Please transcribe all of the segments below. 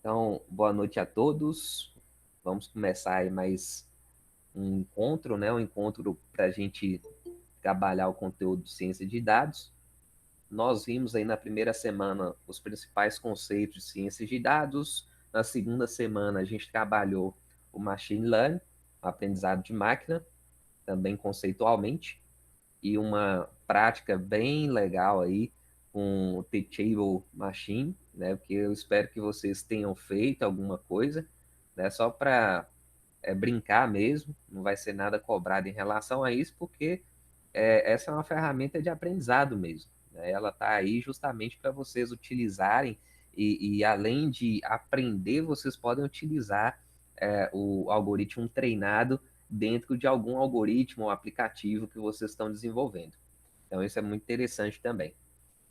Então, boa noite a todos. Vamos começar aí mais um encontro, né? Um encontro para a gente trabalhar o conteúdo de ciência de dados. Nós vimos aí na primeira semana os principais conceitos de ciência de dados. Na segunda semana, a gente trabalhou o machine learning, o aprendizado de máquina, também conceitualmente, e uma prática bem legal aí com o Teachable Machine, né? Porque eu espero que vocês tenham feito alguma coisa, né? Só para brincar mesmo, não vai ser nada cobrado em relação a isso, porque essa é uma ferramenta de aprendizado mesmo, né? Ela está aí justamente para vocês utilizarem e além de aprender, vocês podem utilizar o algoritmo treinado dentro de algum algoritmo ou aplicativo que vocês estão desenvolvendo. Então, isso é muito interessante também.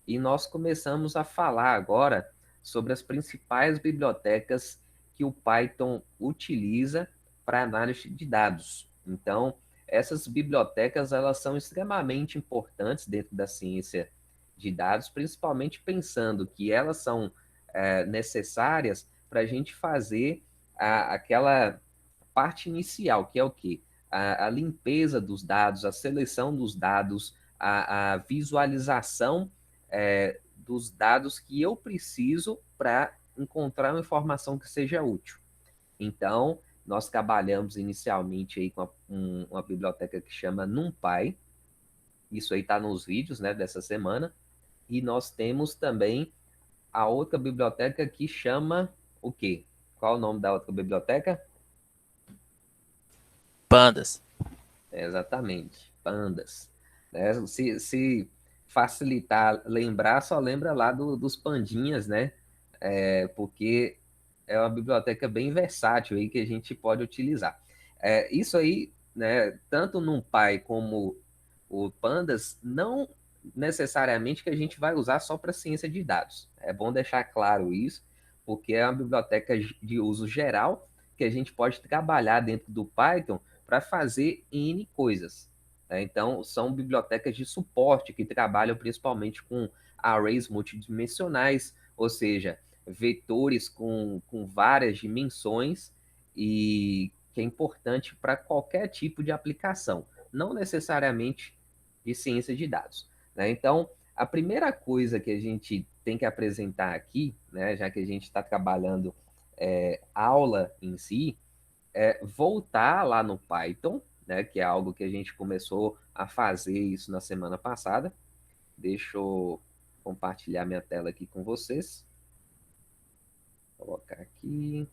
E nós começamos a falar agora sobre as principais bibliotecas que o Python utiliza para análise de dados. Então, essas bibliotecas elas são extremamente importantes dentro da ciência de dados, principalmente pensando que elas são necessárias para a gente fazer aquela parte inicial, que é o quê? A limpeza dos dados, a seleção dos dados, a visualização dos dados que eu preciso para encontrar uma informação que seja útil. Então, nós trabalhamos inicialmente aí com uma biblioteca que chama NumPy, isso aí está nos vídeos, né, dessa semana, e nós temos também a outra biblioteca que chama o quê? Qual o nome da outra biblioteca? Pandas. Exatamente, Pandas. Né? Se facilitar lembrar, só lembra lá dos pandinhas, né? Porque é uma biblioteca bem versátil aí que a gente pode utilizar. Isso aí, né, tanto no NumPy como o Pandas, não necessariamente que a gente vai usar só para ciência de dados. É bom deixar claro isso, porque é uma biblioteca de uso geral que a gente pode trabalhar dentro do Python para fazer N coisas. Né? Então, são bibliotecas de suporte que trabalham principalmente com arrays multidimensionais, ou seja, vetores com várias dimensões e que é importante para qualquer tipo de aplicação, não necessariamente de ciência de dados. Né? Então, a primeira coisa que a gente tem que apresentar aqui, né, já que a gente está trabalhando aula em si, voltar lá no Python, né, que é algo que a gente começou a fazer isso na semana passada. Deixa eu compartilhar minha tela aqui com vocês. Vou colocar aqui.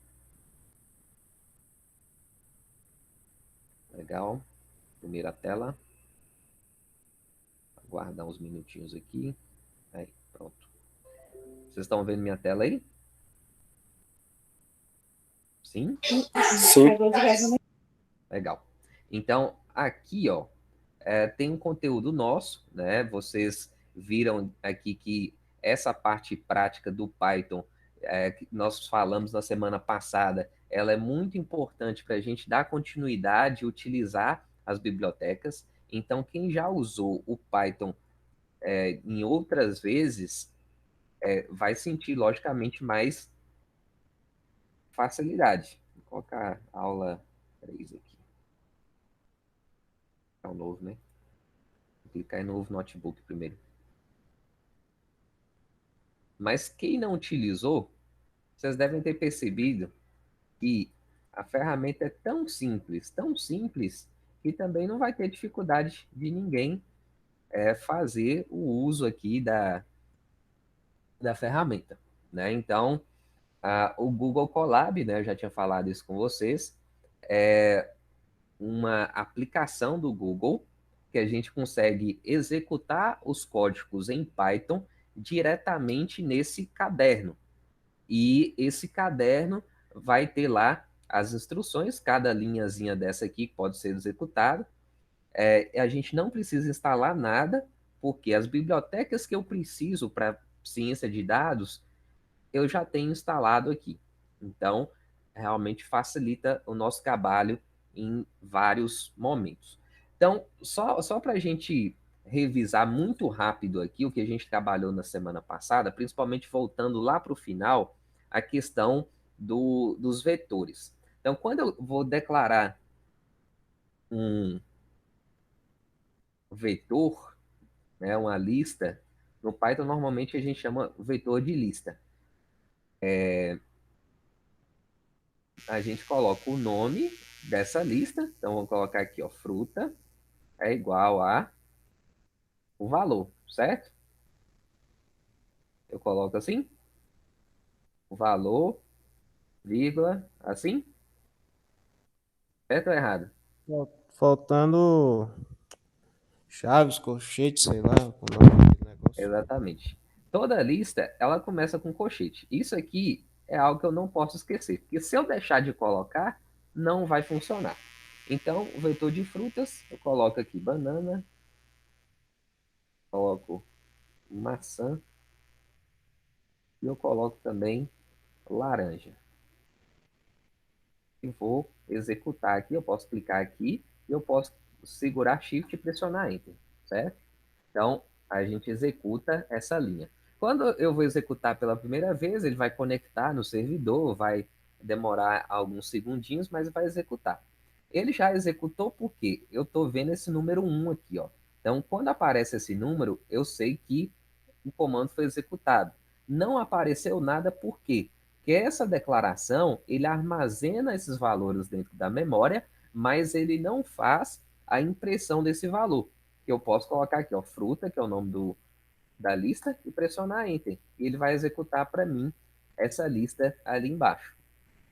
Legal. Primeira tela. Aguardar uns minutinhos aqui. Aí, pronto. Vocês estão vendo minha tela aí? Sim? Sim. Legal. Então, aqui, ó, tem um conteúdo nosso, né? Vocês viram aqui que essa parte prática do Python que nós falamos na semana passada, ela é muito importante para a gente dar continuidade e utilizar as bibliotecas. Então, quem já usou o Python em outras vezes vai sentir, logicamente, mais facilidade. Vou colocar aula 3 aqui. É o novo, né? Vou clicar em novo notebook primeiro. Mas quem não utilizou, vocês devem ter percebido que a ferramenta é tão simples, que também não vai ter dificuldade de ninguém fazer o uso aqui da ferramenta. Né? Então, o Google Colab, né, eu já tinha falado isso com vocês, é uma aplicação do Google que a gente consegue executar os códigos em Python diretamente nesse caderno. E esse caderno vai ter lá as instruções, cada linhazinha dessa aqui pode ser executada. A gente não precisa instalar nada, porque as bibliotecas que eu preciso para ciência de dados, eu já tenho instalado aqui. Então, realmente facilita o nosso trabalho em vários momentos. Então, só para a gente revisar muito rápido aqui o que a gente trabalhou na semana passada, principalmente voltando lá para o final, a questão dos vetores. Então, quando eu vou declarar um vetor, né, uma lista, no Python normalmente a gente chama vetor de lista. A gente coloca o nome dessa lista, então vamos colocar aqui, ó, fruta é igual a o valor, certo? Eu coloco assim, o valor, vírgula, assim, certo ou errado? Faltando chaves, colchetes, sei lá, o nome daquele negócio. Exatamente. Toda lista, ela começa com colchete. Isso aqui é algo que eu não posso esquecer, porque se eu deixar de colocar, não vai funcionar. Então, o vetor de frutas, eu coloco aqui banana, coloco maçã e eu coloco também laranja. E vou executar aqui, eu posso clicar aqui e eu posso segurar Shift e pressionar Enter, certo? Então, a gente executa essa linha. Quando eu vou executar pela primeira vez, ele vai conectar no servidor, vai demorar alguns segundinhos, mas vai executar. Ele já executou porque eu estou vendo esse número 1 aqui, ó. Então, quando aparece esse número, eu sei que o comando foi executado. Não apareceu nada por quê? Porque essa declaração, ele armazena esses valores dentro da memória, mas ele não faz a impressão desse valor. Que eu posso colocar aqui, ó, fruta, que é o nome da lista, e pressionar Enter. E ele vai executar para mim essa lista ali embaixo.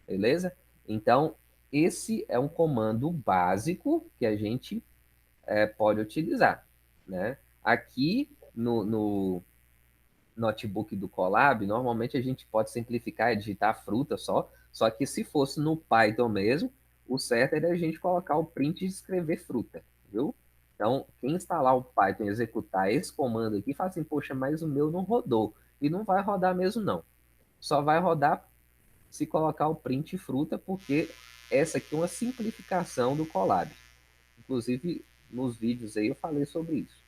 Beleza? Então, esse é um comando básico que a gente pode utilizar. Né? Aqui no notebook do Colab, normalmente a gente pode simplificar e digitar fruta só que se fosse no Python mesmo, o certo era a gente colocar o print e escrever fruta, viu? Então, quem instalar o Python e executar esse comando aqui, fala assim, poxa, mas o meu não rodou. E não vai rodar mesmo, não. Só vai rodar se colocar o print fruta, porque essa aqui é uma simplificação do Colab. Inclusive, nos vídeos aí eu falei sobre isso.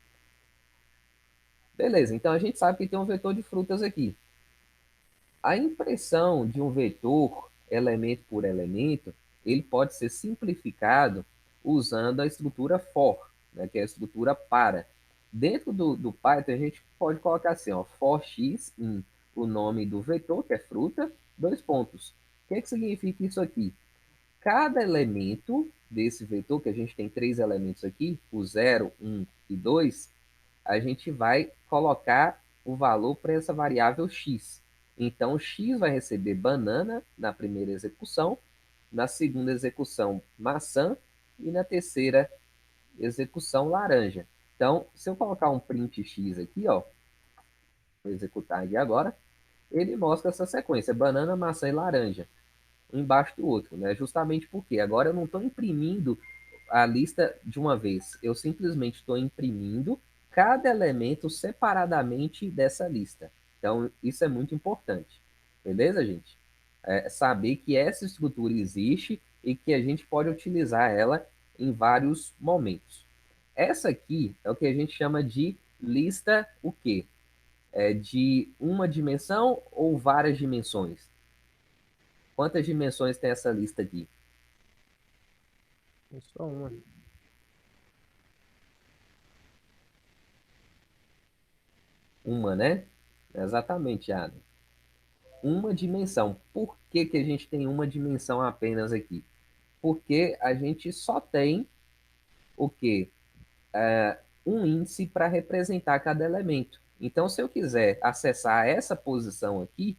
Beleza, então a gente sabe que tem um vetor de frutas aqui. A impressão de um vetor, elemento por elemento, ele pode ser simplificado usando a estrutura for, né, que é a estrutura para. Dentro do Python, a gente pode colocar assim, ó, for x em o nome do vetor, que é fruta, dois pontos. O que significa isso aqui? Cada elemento desse vetor, que a gente tem três elementos aqui, o 0, 1 e 2, a gente vai colocar o valor para essa variável x. Então, x vai receber banana na primeira execução, na segunda execução, maçã, e na terceira execução, laranja. Então, se eu colocar um print x aqui, ó, vou executar aqui agora, ele mostra essa sequência, banana, maçã e laranja, um embaixo do outro, né? Justamente porque agora eu não estou imprimindo a lista de uma vez, eu simplesmente estou imprimindo cada elemento separadamente dessa lista. Então, isso é muito importante. Beleza, gente? Saber que essa estrutura existe e que a gente pode utilizar ela em vários momentos. Essa aqui é o que a gente chama de lista o quê? De uma dimensão ou várias dimensões? Quantas dimensões tem essa lista aqui? É só uma. Uma, né? Exatamente, Adam. Uma dimensão. Por que, que a gente tem uma dimensão apenas aqui? Porque a gente só tem o quê? Um índice para representar cada elemento. Então, se eu quiser acessar essa posição aqui,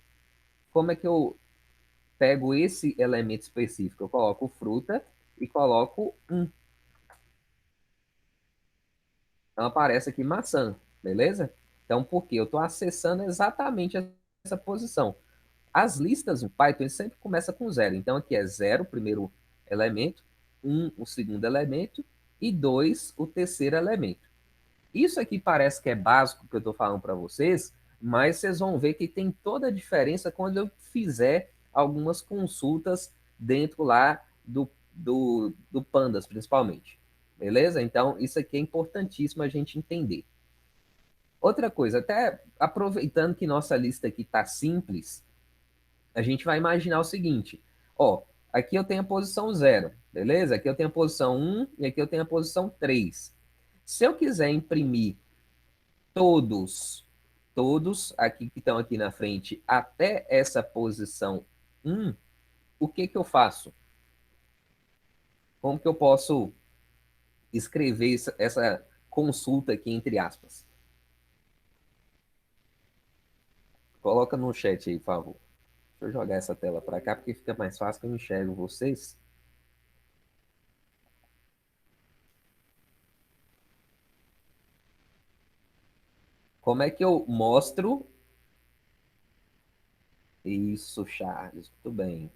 como é que eu pego esse elemento específico? Eu coloco fruta e coloco um. Então aparece aqui maçã, beleza? Então, por quê? Eu estou acessando exatamente essa posição. As listas no Python sempre começa com zero. Então aqui é zero, o primeiro elemento, um, o segundo elemento, e dois, o terceiro elemento. Isso aqui parece que é básico que eu estou falando para vocês, mas vocês vão ver que tem toda a diferença quando eu fizer algumas consultas dentro lá do Pandas, principalmente. Beleza? Então, isso aqui é importantíssimo a gente entender. Outra coisa, até aproveitando que nossa lista aqui está simples, A gente vai imaginar o seguinte, ó, aqui eu tenho a posição 0, beleza? Aqui eu tenho a posição 1 e aqui eu tenho a posição 3. Se eu quiser imprimir todos, todos aqui que estão aqui na frente até essa posição 1, o que que eu faço? Como que eu posso escrever essa consulta aqui entre aspas? Coloca no chat aí, por favor. Deixa eu jogar essa tela para cá porque fica mais fácil que eu enxergo vocês. Como é que eu mostro isso, Charles? Muito bem.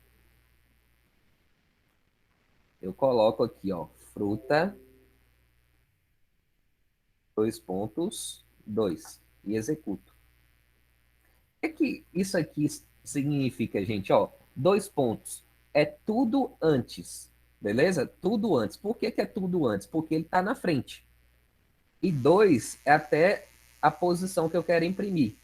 Eu coloco aqui, ó, fruta, dois pontos, dois, e executo. O que isso aqui significa, gente? Ó, dois pontos. É tudo antes, beleza? Tudo antes. Por que que é tudo antes? Porque ele está na frente. E dois é até a posição que eu quero imprimir.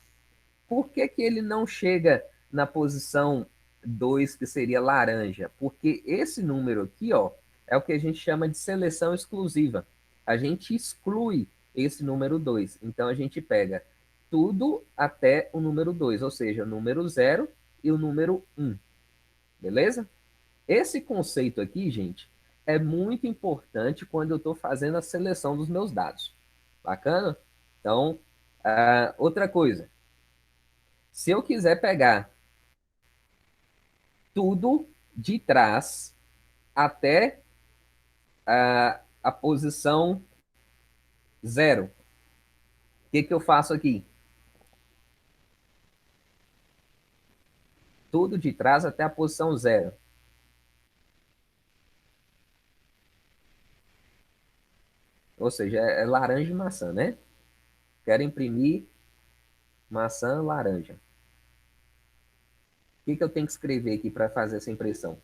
Por que que ele não chega na posição 2 que seria laranja? Porque esse número aqui, ó, é o que a gente chama de seleção exclusiva. A gente exclui esse número 2. Então a gente pega tudo até o número 2, ou seja, o número 0 e o número 1. Beleza? Esse conceito aqui, gente, é muito importante quando eu estou fazendo a seleção dos meus dados. Bacana? Então, outra coisa, se eu quiser pegar tudo de trás até a posição 0, o que que eu faço aqui? Tudo de trás até a posição 0. Ou seja, é laranja e maçã, né? Quero imprimir maçã, laranja. O que que eu tenho que escrever aqui para fazer essa impressão?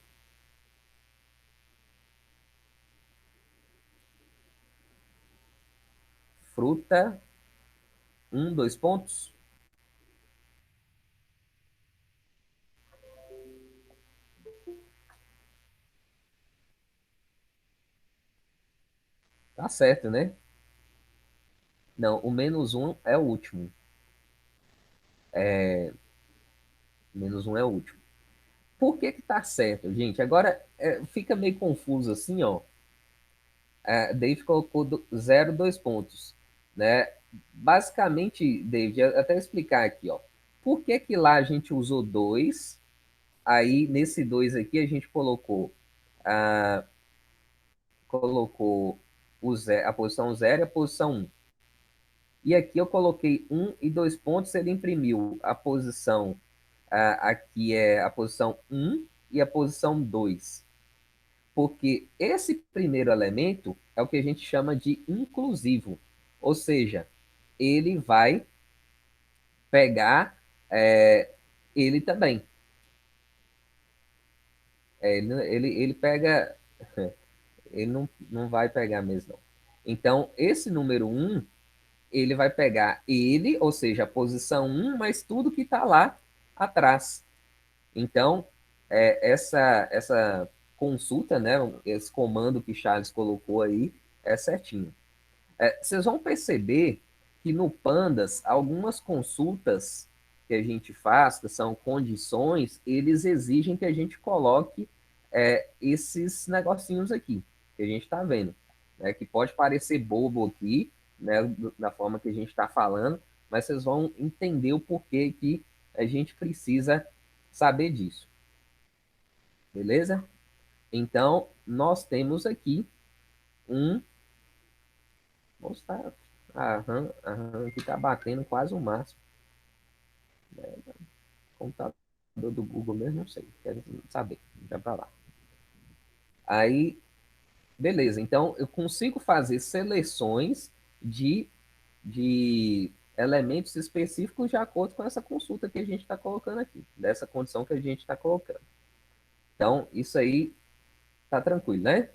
Fruta, dois pontos. Tá certo, né? Não, o menos um é o último. Menos um é o último. Por que que tá certo, gente? Agora fica meio confuso assim, ó. David colocou 0, 2 pontos, né? Basicamente, David, até explicar aqui, ó. Por que que lá a gente usou 2? Aí, nesse 2 aqui, a gente ah, colocou a posição 0 e a posição 1. E aqui eu coloquei 1 e 2 pontos, ele imprimiu a posição, aqui é a posição 1 e a posição 2. Porque esse primeiro elemento é o que a gente chama de inclusivo, ou seja, ele vai pegar ele também. Ele pega, ele não vai pegar mesmo, não. Então, esse número um ele vai pegar ele, ou seja, a posição um mas tudo que está lá atrás. Então, essa consulta, né, esse comando que Charles colocou aí, é certinho. Vocês vão perceber que no Pandas, algumas consultas que a gente faz, que são condições, eles exigem que a gente coloque esses negocinhos aqui, que a gente está vendo. Né, que pode parecer bobo aqui, né, da forma que a gente está falando, mas vocês vão entender o porquê que a gente precisa saber disso. Beleza? Então, nós temos aqui um. Nossa, aqui tá batendo quase o máximo. Computador do Google mesmo, não sei. Quero saber. Já para lá. Aí, beleza. Então, eu consigo fazer seleções de elementos específicos de acordo com essa consulta que a gente está colocando aqui, dessa condição que a gente está colocando. Então, isso aí tá tranquilo, né?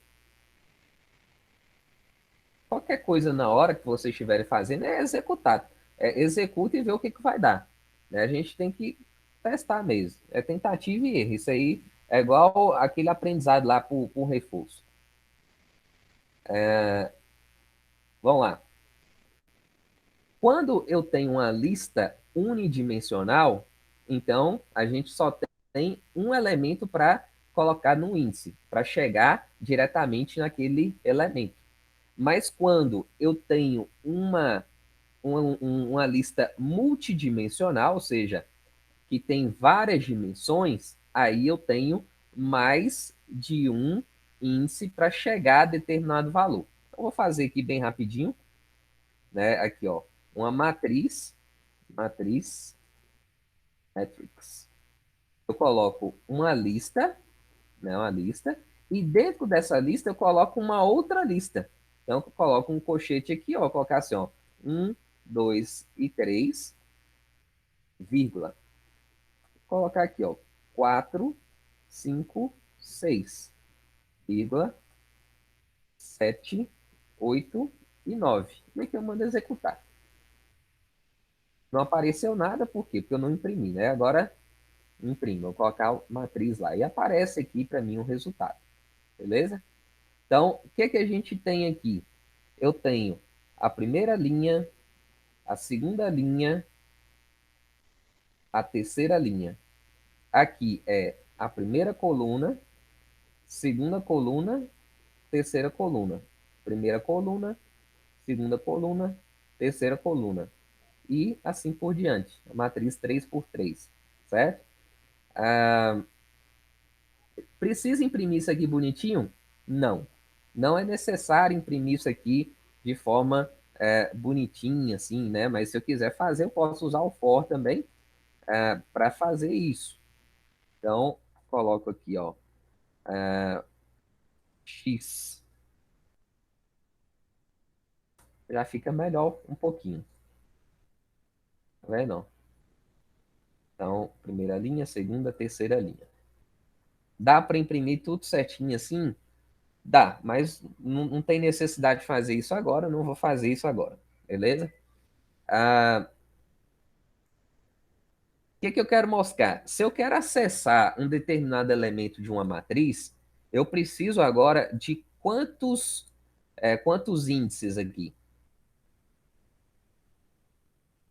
Qualquer coisa na hora que vocês estiverem fazendo é executar. Executa e vê o que, que vai dar. Né? A gente tem que testar mesmo. É tentativa e erro. Isso aí é igual aquele aprendizado lá por reforço. Vamos lá. Quando eu tenho uma lista unidimensional, então a gente só tem um elemento para colocar no índice, para chegar diretamente naquele elemento. Mas quando eu tenho uma lista multidimensional, ou seja, que tem várias dimensões, aí eu tenho mais de um índice para chegar a determinado valor. Eu vou fazer aqui bem rapidinho, né? Aqui, ó, uma matriz, matrix. Eu coloco uma lista, né? Uma lista, e dentro dessa lista eu coloco uma outra lista. Então, eu coloco um colchete aqui, ó, vou colocar assim, ó, 1, 2 e 3, vírgula. Vou colocar aqui, ó, 4, 5, 6, vírgula, 7, 8 e 9. E aqui eu mando executar. Não apareceu nada, por quê? Porque eu não imprimi, né? Agora imprimo, vou colocar a matriz lá e aparece aqui para mim o resultado, beleza? Então, o que que a gente tem aqui? Eu tenho a primeira linha, a segunda linha, a terceira linha. Aqui é a primeira coluna, segunda coluna, terceira coluna. Primeira coluna, segunda coluna, terceira coluna. E assim por diante. A matriz 3 por 3, certo? Ah, precisa imprimir isso aqui bonitinho? Não. Não é necessário imprimir isso aqui de forma bonitinha, assim, né? Mas se eu quiser fazer, eu posso usar o for também para fazer isso. Então, coloco aqui, ó, x. Já fica melhor um pouquinho. Tá vendo? Então, primeira linha, segunda, terceira linha. Dá para imprimir tudo certinho assim? Dá, mas não tem necessidade de fazer isso agora, não vou fazer isso agora, beleza? O que que eu quero mostrar? Se eu quero acessar um determinado elemento de uma matriz, eu preciso agora de quantos índices aqui?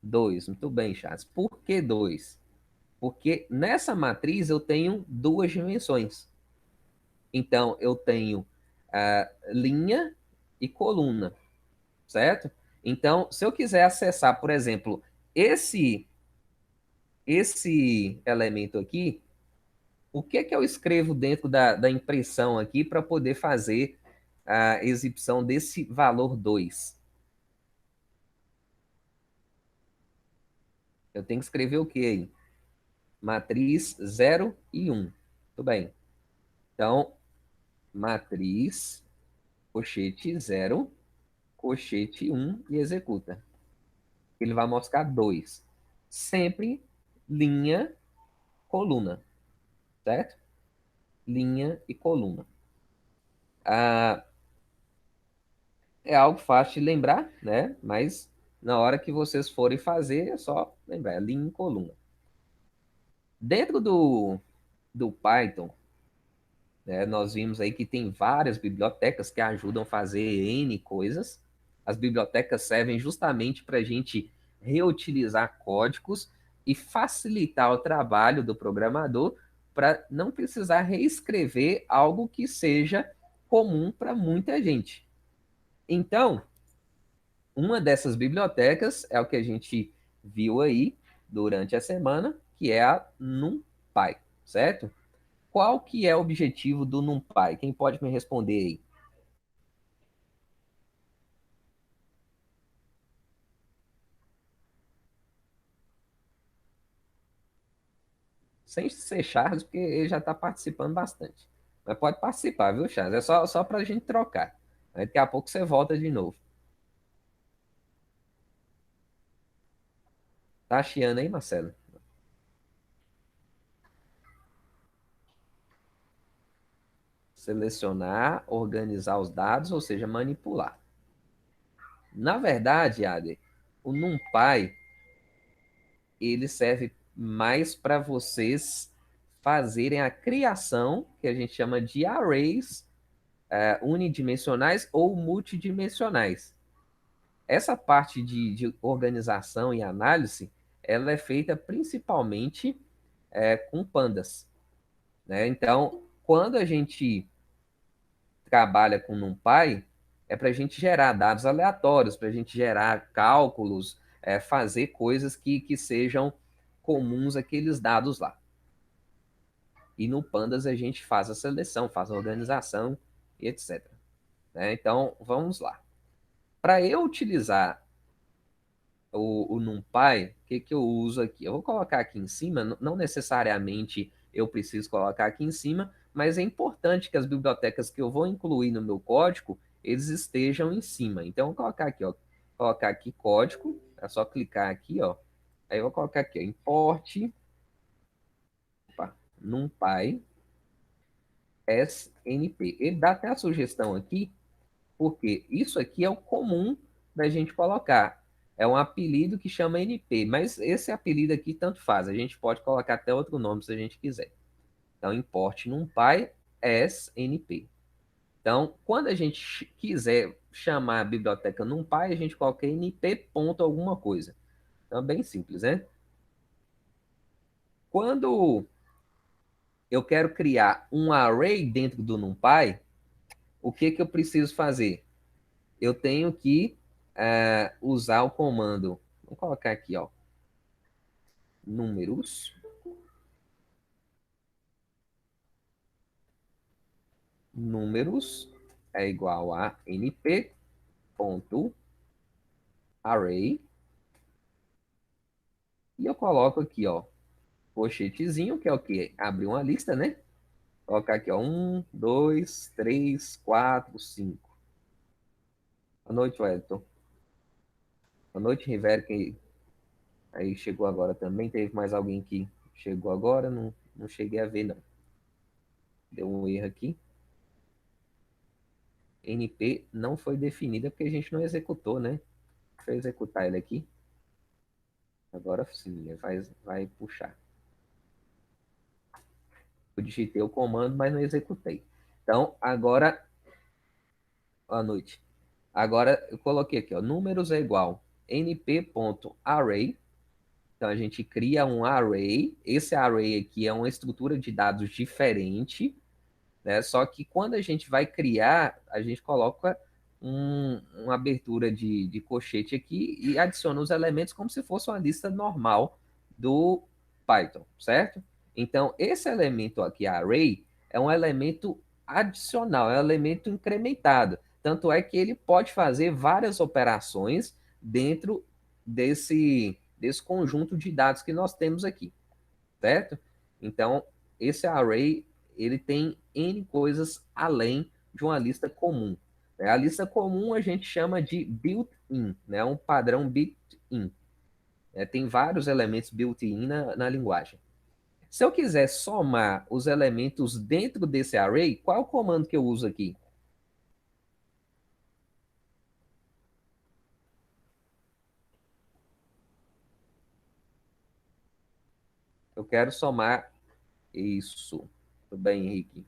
Dois. Muito bem, Charles. Por que dois? Porque nessa matriz eu tenho duas dimensões. Então, eu tenho linha e coluna, certo? Então, se eu quiser acessar, por exemplo, esse, esse elemento aqui, o que é que eu escrevo dentro da impressão aqui para poder fazer a exibição desse valor 2? Eu tenho que escrever o que aí? Matriz 0 e 1. Tudo bem. Então, matriz, colchete 0, colchete 1 e executa. Ele vai mostrar 2. Sempre linha, coluna, certo? Linha e coluna. Ah, é algo fácil de lembrar, né? Mas na hora que vocês forem fazer, é só lembrar, é linha e coluna. Dentro do Python, né, nós vimos aí que tem várias bibliotecas que ajudam a fazer N coisas. As bibliotecas servem justamente para a gente reutilizar códigos e facilitar o trabalho do programador para não precisar reescrever algo que seja comum para muita gente. Então, uma dessas bibliotecas é o que a gente viu aí durante a semana, que é a NumPy, certo? Qual que é o objetivo do NumPy? Quem pode me responder aí? Sem ser Charles, porque ele já está participando bastante. Mas pode participar, viu, Charles? É só para a gente trocar. Aí daqui a pouco você volta de novo. Tá chiando aí, Marcelo? Selecionar, organizar os dados, ou seja, manipular. Na verdade, Ader, o NumPy ele serve mais para vocês fazerem a criação, que a gente chama de arrays unidimensionais ou multidimensionais. Essa parte de organização e análise, ela é feita principalmente com pandas, né? Então, quando a gente trabalha com NumPy, é para a gente gerar dados aleatórios, para a gente gerar cálculos, fazer coisas que sejam comuns àqueles dados lá. E no Pandas a gente faz a seleção, faz a organização e etc. Né? Então, vamos lá. Para eu utilizar o NumPy, o que eu uso aqui? Eu vou colocar aqui em cima, não necessariamente eu preciso colocar aqui em cima, mas é importante que as bibliotecas que eu vou incluir no meu código, eles estejam em cima. Então, eu vou colocar aqui, ó, colocar aqui código, é só clicar aqui, ó. Aí eu vou colocar aqui, ó, import NumPy SNP. Ele dá até a sugestão aqui, porque isso aqui é o comum da gente colocar. É um apelido que chama NP, mas esse apelido aqui tanto faz. A gente pode colocar até outro nome se a gente quiser. Então, import NumPy as NP. Então, quando a gente quiser chamar a biblioteca NumPy, a gente coloca np ponto alguma coisa. Então, é bem simples, né? Quando eu quero criar um array dentro do NumPy, o que eu preciso fazer? Eu tenho que usar o comando. Vou colocar aqui, ó, números. Números é igual a np.array. E eu coloco aqui, ó, colchetezinho, que é o que? Abrir uma lista, né? Colocar aqui, ó, 1, 2, 3, 4, 5. Boa noite, Wellington. Boa noite, Rivera, que aí chegou agora também. Teve mais alguém que chegou agora, não cheguei a ver, não. Deu um erro aqui. NP não foi definida porque a gente não executou, né? Deixa eu executar ele aqui. Agora sim, ele vai puxar. Eu digitei o comando, mas não executei. Então, agora, boa noite. Agora, eu coloquei aqui, ó, números é igual np.array. Então, a gente cria um array. Esse array aqui é uma estrutura de dados diferente, né? Só que quando a gente vai criar, a gente coloca uma abertura de colchete aqui e adiciona os elementos como se fosse uma lista normal do Python, certo? Então, esse elemento aqui, array, é um elemento adicional, é um elemento incrementado. Tanto é que ele pode fazer várias operações dentro desse conjunto de dados que nós temos aqui, certo? Então, esse array ele tem N coisas além de uma lista comum. A lista comum a gente chama de built-in, né? Um padrão built-in. Tem vários elementos built-in na linguagem. Se eu quiser somar os elementos dentro desse array, qual é o comando que eu uso aqui? Eu quero somar isso. Tudo bem, Henrique?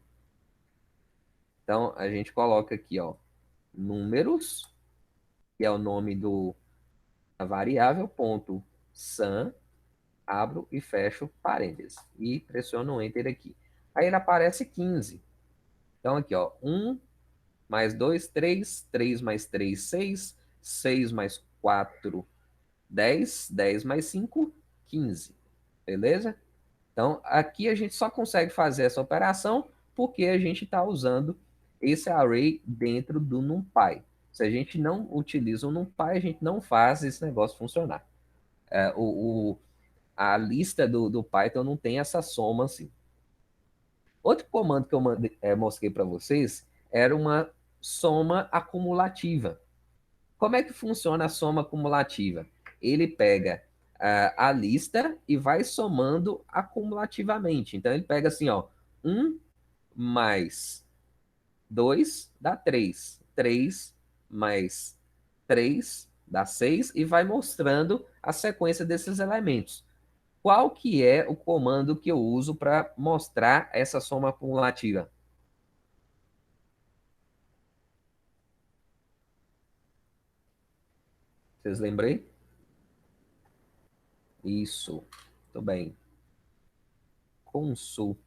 Então, a gente coloca aqui, ó, números, que é o nome da variável, ponto sum, abro e fecho parênteses. E pressiono o Enter aqui. Aí ele aparece 15. Então, aqui, ó, 1 mais 2, 3, 3 mais 3, 6, 6 mais 4, 10, 10 mais 5, 15. Beleza? Então, aqui a gente só consegue fazer essa operação porque a gente está usando esse array dentro do NumPy. Se a gente não utiliza o NumPy, a gente não faz esse negócio funcionar. A lista do Python não tem essa soma assim. Outro comando que eu mostrei para vocês era uma soma acumulativa. Como é que funciona a soma acumulativa? Ele pega a lista e vai somando acumulativamente. Então, ele pega assim, ó, 1 mais 2 dá 3. 3 mais 3 dá 6 e vai mostrando a sequência desses elementos. Qual que é o comando que eu uso para mostrar essa soma acumulativa? Vocês lembrem? Isso. Muito bem. Consul.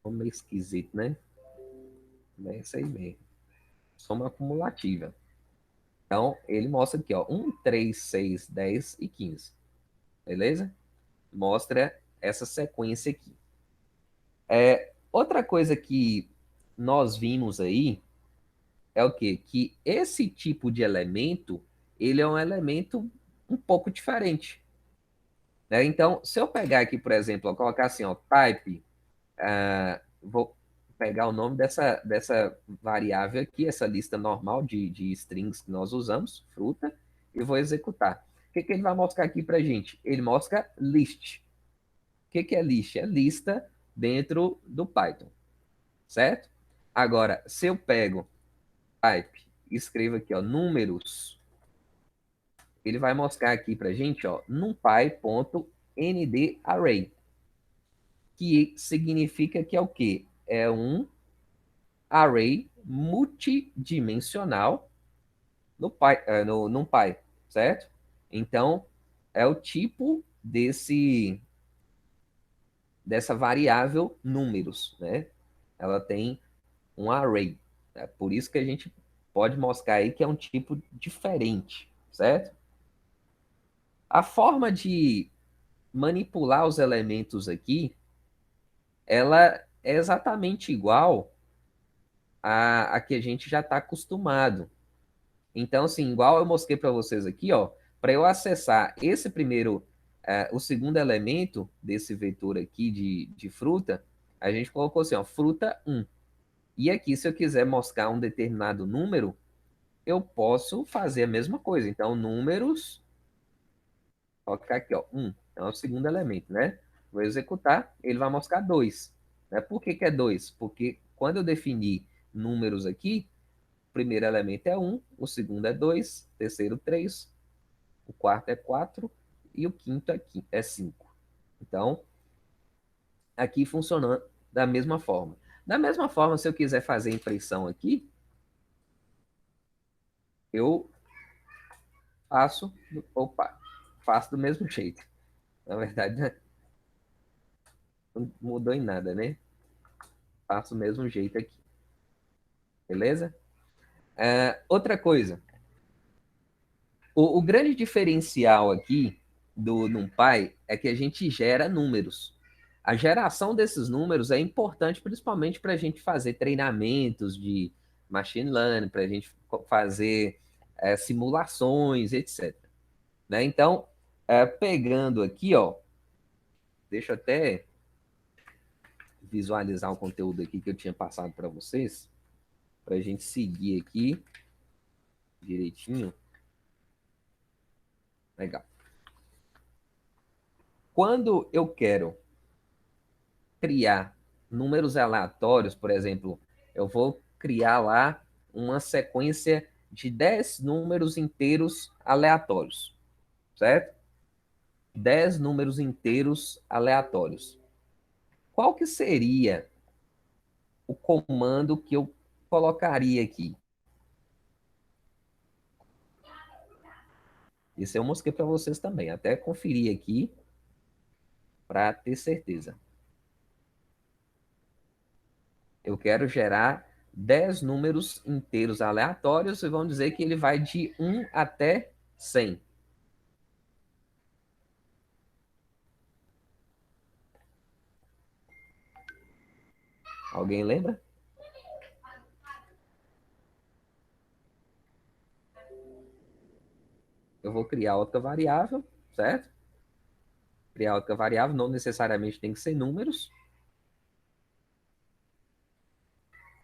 Meio esquisito, né? É isso aí mesmo. Soma acumulativa. Então, ele mostra aqui, ó, 1, 3, 6, 10 e 15. Beleza? Mostra essa sequência aqui. Outra coisa que nós vimos aí é o quê? Que esse tipo de elemento, ele é um elemento um pouco diferente, né? Então, se eu pegar aqui, por exemplo, eu colocar assim, ó, type, vou pegar o nome dessa variável aqui, essa lista normal de strings que nós usamos, fruta, e vou executar. O que, que ele vai mostrar aqui para gente? Ele mostra list. O que, que é list? É lista dentro do Python, certo? Agora, se eu pego type, escrevo aqui, ó, números, ele vai mostrar aqui para gente, ó, numpy.ndarray, que significa que é o quê? É um array multidimensional no NumPy, certo? Então, é o tipo dessa variável números, né? Ela tem um array. É por isso que a gente pode mostrar aí que é um tipo diferente, certo? A forma de manipular os elementos aqui, ela é exatamente igual a que a gente já está acostumado. Então, assim, igual eu mostrei para vocês aqui, ó, para eu acessar esse primeiro, o segundo elemento desse vetor aqui de fruta, a gente colocou assim, ó, fruta 1. E aqui, se eu quiser mostrar um determinado número, eu posso fazer a mesma coisa. Então, números, colocar aqui, ó, 1. Então, é o segundo elemento, né? Vou executar, ele vai mostrar 2. Né? Por que que é 2? Porque quando eu definir números aqui, o primeiro elemento é 1, o segundo é 2, o terceiro 3, o quarto é 4 e o quinto é 5. Então, aqui funcionando da mesma forma. Da mesma forma, se eu quiser fazer impressão aqui, eu faço, opa, faço do mesmo jeito. Na verdade, não mudou em nada, né? Faço do mesmo jeito aqui. Beleza? Outra coisa, o grande diferencial aqui do NumPy é que a gente gera números. A geração desses números é importante principalmente para a gente fazer treinamentos de machine learning, para a gente fazer simulações, etc. Né? Então, pegando aqui, ó, deixa eu até visualizar o conteúdo aqui que eu tinha passado para vocês, para a gente seguir aqui direitinho. Legal. Quando eu quero criar números aleatórios, por exemplo, eu vou criar lá uma sequência de 10 números inteiros aleatórios, certo? 10 números inteiros aleatórios. Qual que seria o comando que eu colocaria aqui? Isso eu mostrei para vocês também, até conferir aqui para ter certeza. Eu quero gerar 10 números inteiros aleatórios e vamos dizer que ele vai de 1 até 100. Alguém lembra? Eu vou criar outra variável, certo? Criar outra variável, não necessariamente tem que ser números.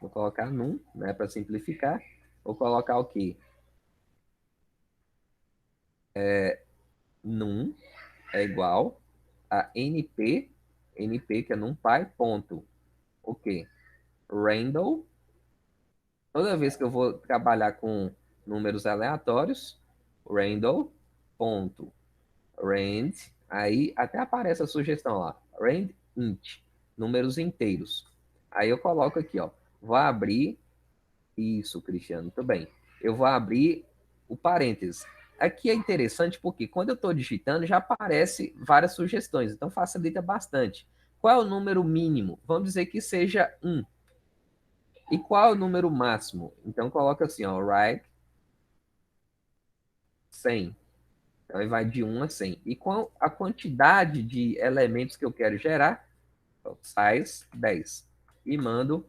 Vou colocar num, né, para simplificar. Vou colocar o quê? Num é igual a np que é numpy, ponto. O quê? Random. Toda vez que eu vou trabalhar com números aleatórios, random, ponto. rand, aí até aparece a sugestão lá, rand int, números inteiros. Aí eu coloco aqui, ó, vou abrir, isso, Cristiano, muito bem. Eu vou abrir o parênteses. Aqui é interessante porque quando eu estou digitando já aparece várias sugestões, então facilita bastante. Qual é o número mínimo? Vamos dizer que seja 1. E qual é o número máximo? Então coloca assim, ó, right 100. Então ele vai de 1 a 100. E com a quantidade de elementos que eu quero gerar, size 10. E mando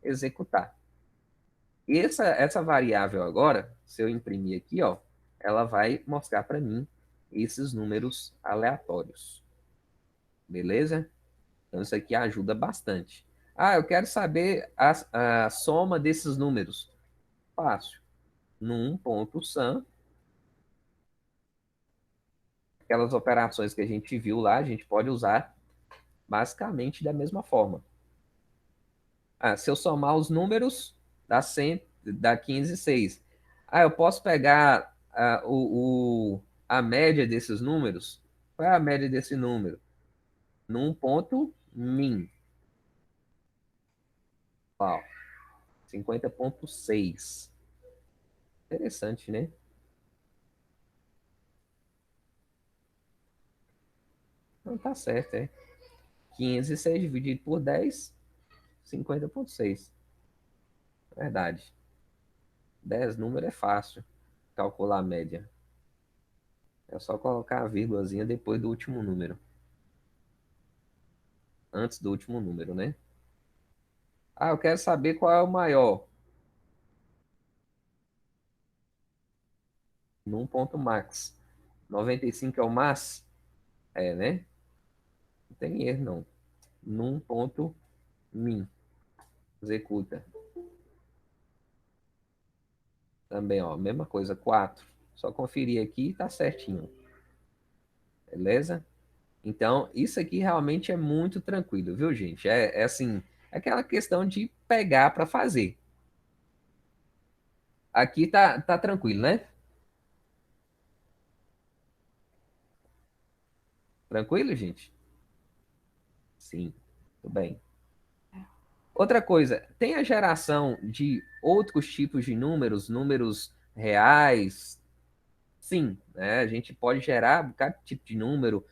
executar. E essa variável agora, se eu imprimir aqui, ó, ela vai mostrar para mim esses números aleatórios. Beleza? Então isso aqui ajuda bastante. Ah, eu quero saber a soma desses números. Fácil. No 1.sum, aquelas operações que a gente viu lá, a gente pode usar basicamente da mesma forma. Ah, se eu somar os números, dá 15 e 6. Ah, eu posso pegar a média desses números? Qual é a média desse número? Num ponto min. Uau, 50,6. Interessante, né? Não tá certo, é. 15 e 6 dividido por 10, 50,6. Verdade. 10 número é fácil calcular a média. É só colocar a vírgulazinha depois do último número. Antes do último número, né? Ah, eu quero saber qual é o maior. Num ponto max. 95 é o max? É, né? Não tem erro, não. Num ponto min. Executa. Também, ó, mesma coisa, 4. Só conferir aqui e tá certinho. Beleza? Então, isso aqui realmente é muito tranquilo, viu, gente? É assim, é aquela questão de pegar para fazer. Aqui tá tranquilo, né? Tranquilo, gente? Sim, tudo bem. Outra coisa, tem a geração de outros tipos de números, números reais? Sim, né? A gente pode gerar cada tipo de número,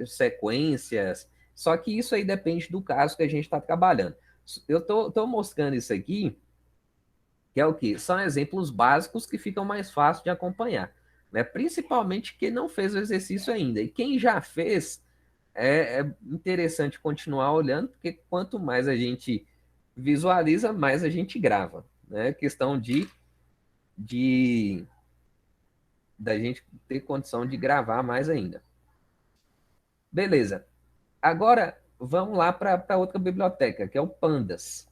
sequências, só que isso aí depende do caso que a gente está trabalhando. Eu tô mostrando isso aqui, que é o quê? São exemplos básicos que ficam mais fáceis de acompanhar, né? Principalmente quem não fez o exercício ainda. E quem já fez, é interessante continuar olhando, porque quanto mais a gente visualiza, mais a gente grava, né? Questão de da gente ter condição de gravar mais ainda. Beleza. Agora vamos lá para outra biblioteca, que é o Pandas,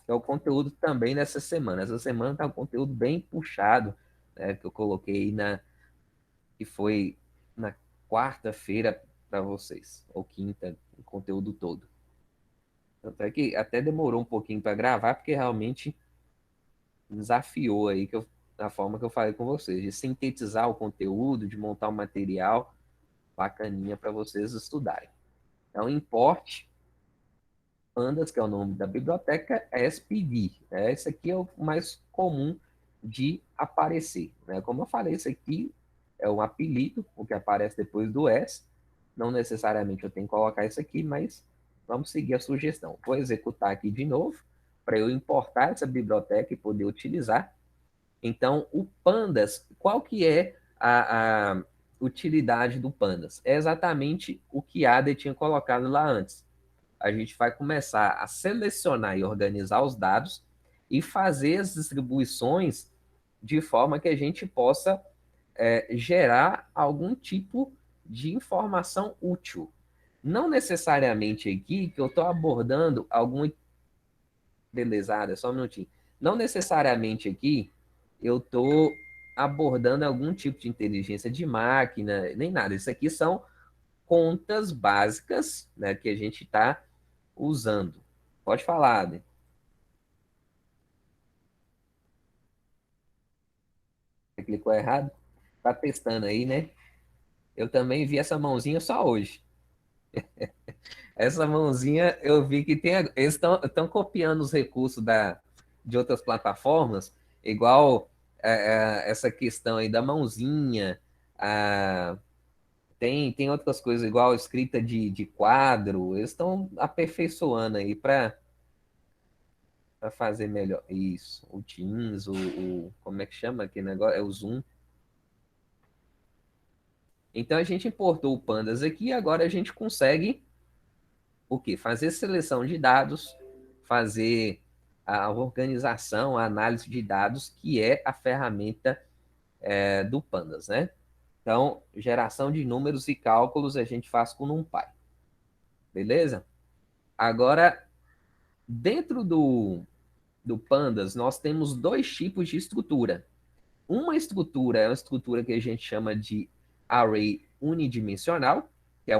que é o conteúdo também dessa semana. Essa semana está um conteúdo bem puxado, né, que eu coloquei que foi na quarta-feira para vocês, ou quinta, o conteúdo todo. Tanto é que até demorou um pouquinho para gravar, porque realmente desafiou aí a forma que eu falei com vocês, de sintetizar o conteúdo, de montar um material bacaninha para vocês estudarem. Então, import Pandas, que é o nome da biblioteca, SPD. Esse aqui é o mais comum de aparecer. Né? Como eu falei, esse aqui é um apelido, o que aparece depois do S. Não necessariamente eu tenho que colocar isso aqui, mas vamos seguir a sugestão. Vou executar aqui de novo, para eu importar essa biblioteca e poder utilizar. Então, o Pandas, qual que é a utilidade do Pandas? É exatamente o que a Ada tinha colocado lá antes. A gente vai começar a selecionar e organizar os dados e fazer as distribuições de forma que a gente possa gerar algum tipo de informação útil. Não necessariamente aqui que eu estou abordando algum. Belezada, só um minutinho. Não necessariamente aqui eu estou abordando algum tipo de inteligência de máquina, nem nada. Isso aqui são contas básicas, né, que a gente está usando. Pode falar, Adem. Você clicou errado? Tá testando aí, né? Eu também vi essa mãozinha só hoje. Essa mãozinha eu vi que tem. Eles estão copiando os recursos de outras plataformas, igual essa questão aí da mãozinha. ah, tem outras coisas, igual escrita de quadro. Eles estão aperfeiçoando aí para fazer melhor. Isso. O Teams, como é que chama aquele negócio? É o Zoom. Então a gente importou o Pandas aqui e agora a gente consegue o quê? Fazer seleção de dados, fazer a organização, a análise de dados, que é a ferramenta do Pandas, né? Então, geração de números e cálculos a gente faz com o NumPy, beleza? Agora, dentro do Pandas, nós temos dois tipos de estrutura. Uma estrutura é uma estrutura que a gente chama de array unidimensional, que é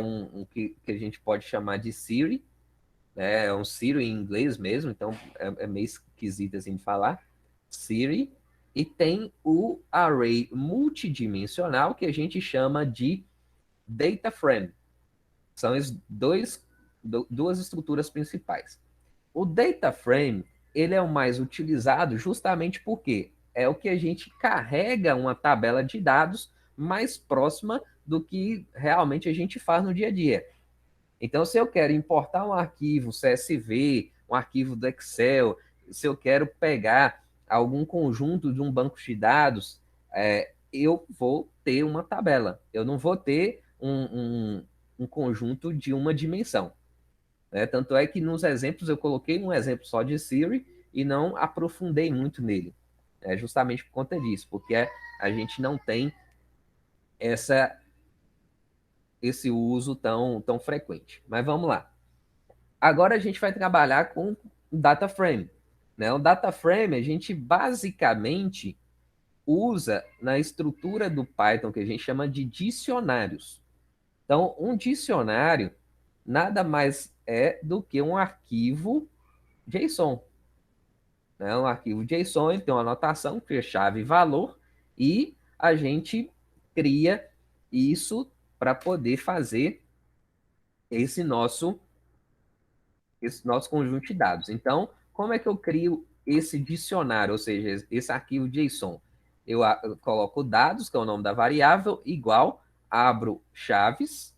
que a gente pode chamar de Siri, né? É um Siri em inglês mesmo, então é meio esquisito assim de falar. Siri. E tem o array multidimensional, que a gente chama de data frame. São as duas estruturas principais. O data frame, ele é o mais utilizado justamente porque é o que a gente carrega uma tabela de dados mais próxima do que realmente a gente faz no dia a dia. Então, se eu quero importar um arquivo CSV, um arquivo do Excel, se eu quero pegar algum conjunto de um banco de dados, eu vou ter uma tabela. Eu não vou ter um conjunto de uma dimensão, né? Tanto é que nos exemplos eu coloquei um exemplo só de Siri e não aprofundei muito nele. É justamente por conta disso, porque a gente não tem essa, esse uso tão frequente. Mas vamos lá. Agora a gente vai trabalhar com o data frame, né? O data frame a gente basicamente usa na estrutura do Python que a gente chama de dicionários. Então, um dicionário nada mais é do que um arquivo JSON, né? Um arquivo JSON, ele tem uma anotação que é chave e valor e a gente cria isso para poder fazer esse nosso esse nosso conjunto de dados. Então, como é que eu crio esse dicionário, ou seja, esse arquivo JSON? Eu coloco dados, que é o nome da variável, igual, abro chaves,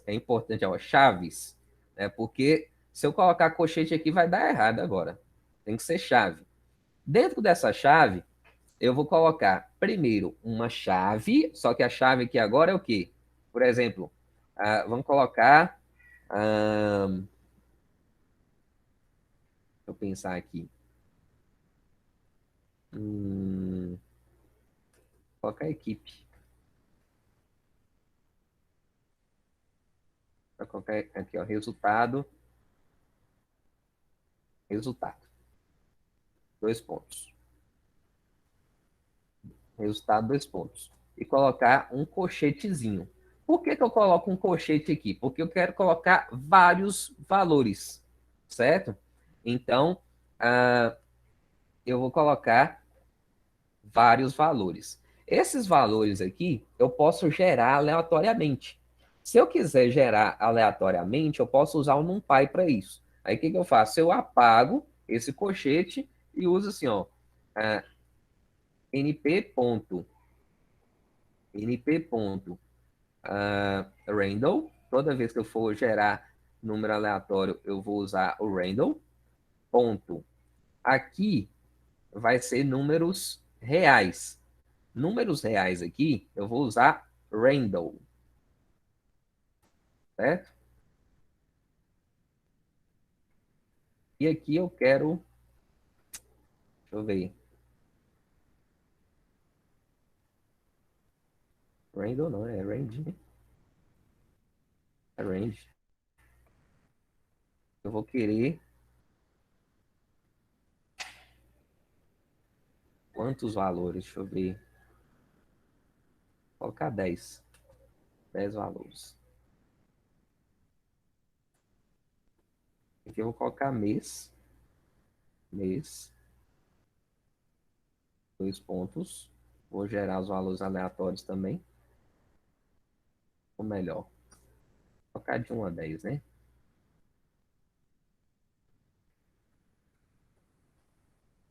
é importante, ó, chaves, né? Porque se eu colocar colchete aqui vai dar errado agora. Tem que ser chave. Dentro dessa chave, eu vou colocar primeiro uma chave, só que a chave aqui agora é o quê? Por exemplo, vamos colocar. Deixa eu pensar aqui. Hum, colocar a equipe. Vou colocar aqui, ó, resultado. Dois pontos. Resultado, dois pontos. E colocar um colchetezinho. Por que eu coloco um colchete aqui? Porque eu quero colocar vários valores, certo? Então, uh, eu vou colocar vários valores. Esses valores aqui eu posso gerar aleatoriamente. Se eu quiser gerar aleatoriamente, eu posso usar o NumPy para isso. Aí o que eu faço? Eu apago esse colchete e uso assim, ó, uh, np ponto, random. Toda vez que eu for gerar número aleatório, eu vou usar o random. Ponto. Aqui vai ser números reais. Números reais aqui, eu vou usar random, certo? E aqui eu quero, deixa eu ver, random não, é range, né? É range. Eu vou querer quantos valores? Deixa eu ver. Vou colocar 10. 10 valores. Aqui eu vou colocar mês. Mês. Dois pontos. Vou gerar os valores aleatórios também. melhor. Vou colocar de 1 a 10, né?